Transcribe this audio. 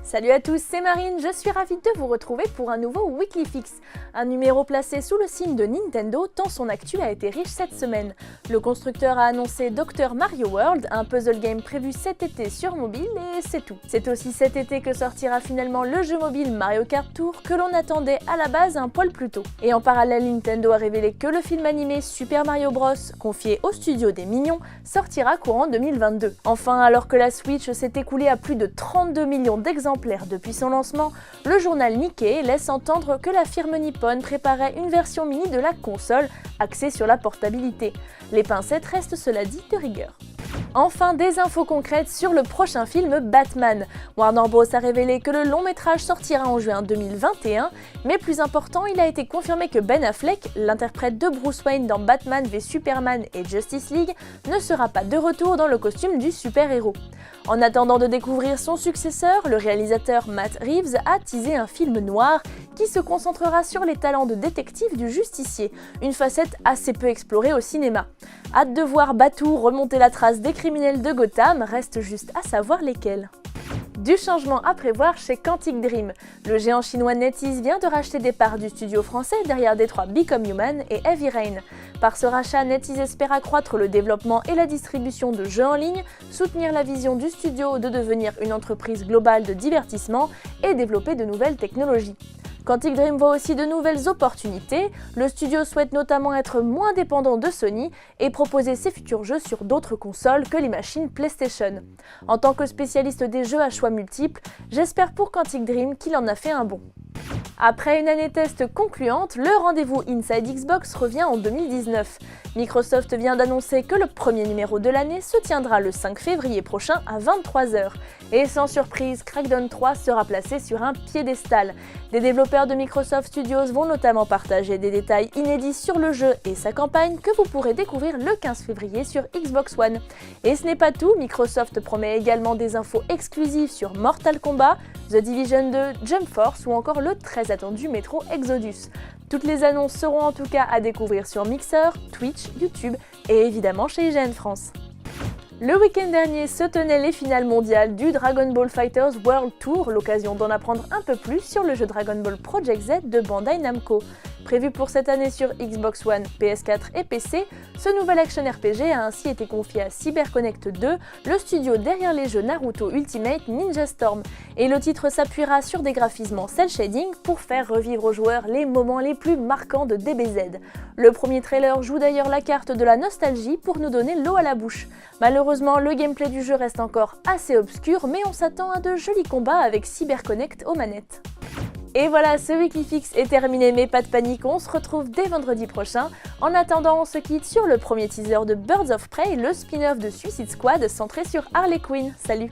Salut à tous, c'est Marine, je suis ravie de vous retrouver pour un nouveau Weekly Fix. Un numéro placé sous le signe de Nintendo tant son actu a été riche cette semaine. Le constructeur a annoncé Dr Mario World, un puzzle game prévu cet été sur mobile et c'est tout. C'est aussi cet été que sortira finalement le jeu mobile Mario Kart Tour que l'on attendait à la base un poil plus tôt. Et en parallèle, Nintendo a révélé que le film animé Super Mario Bros, confié au studio des Mignons, sortira courant 2022. Enfin, alors que la Switch s'est écoulée à plus de 32 millions d'exemplaires depuis son lancement, le journal Nikkei laisse entendre que la firme nippone préparait une version mini de la console axée sur la portabilité. Les pincettes restent cela dit de rigueur. Enfin, des infos concrètes sur le prochain film Batman. Warner Bros a révélé que le long métrage sortira en juin 2021, mais plus important, il a été confirmé que Ben Affleck, l'interprète de Bruce Wayne dans Batman v Superman et Justice League, ne sera pas de retour dans le costume du super-héros. En attendant de découvrir son successeur, le réalisateur Matt Reeves a teasé un film noir qui se concentrera sur les talents de détective du justicier, une facette assez peu explorée au cinéma. Hâte de voir Batou remonter la trace des criminels de Gotham, reste juste à savoir lesquels. Du changement à prévoir chez Quantic Dream. Le géant chinois NetEase vient de racheter des parts du studio français derrière Detroit Become Human et Heavy Rain. Par ce rachat, NetEase espère accroître le développement et la distribution de jeux en ligne, soutenir la vision du studio de devenir une entreprise globale de divertissement et développer de nouvelles technologies. Quantic Dream voit aussi de nouvelles opportunités. Le studio souhaite notamment être moins dépendant de Sony et proposer ses futurs jeux sur d'autres consoles que les machines PlayStation. En tant que spécialiste des jeux à choix multiples, j'espère pour Quantic Dream qu'il en a fait un bon. Après une année test concluante, le rendez-vous Inside Xbox revient en 2019. Microsoft vient d'annoncer que le premier numéro de l'année se tiendra le 5 février prochain à 23h. Et sans surprise, Crackdown 3 sera placé sur un piédestal. Des développeurs de Microsoft Studios vont notamment partager des détails inédits sur le jeu et sa campagne que vous pourrez découvrir le 15 février sur Xbox One. Et ce n'est pas tout, Microsoft promet également des infos exclusives sur Mortal Kombat, The Division 2, Jump Force ou encore le très attendu Metro Exodus. Toutes les annonces seront en tout cas à découvrir sur Mixer, Twitch, YouTube et évidemment chez IGN France. Le week-end dernier se tenaient les finales mondiales du Dragon Ball FighterZ World Tour, l'occasion d'en apprendre un peu plus sur le jeu Dragon Ball Project Z de Bandai Namco. Prévu pour cette année sur Xbox One, PS4 et PC, ce nouvel action RPG a ainsi été confié à CyberConnect 2, le studio derrière les jeux Naruto Ultimate Ninja Storm. Et le titre s'appuiera sur des graphismes en cel shading pour faire revivre aux joueurs les moments les plus marquants de DBZ. Le premier trailer joue d'ailleurs la carte de la nostalgie pour nous donner l'eau à la bouche. Malheureusement, le gameplay du jeu reste encore assez obscur, mais on s'attend à de jolis combats avec CyberConnect aux manettes. Et voilà, ce Weekly Fix est terminé, mais pas de panique, on se retrouve dès vendredi prochain. En attendant, on se quitte sur le premier teaser de Birds of Prey, le spin-off de Suicide Squad centré sur Harley Quinn. Salut!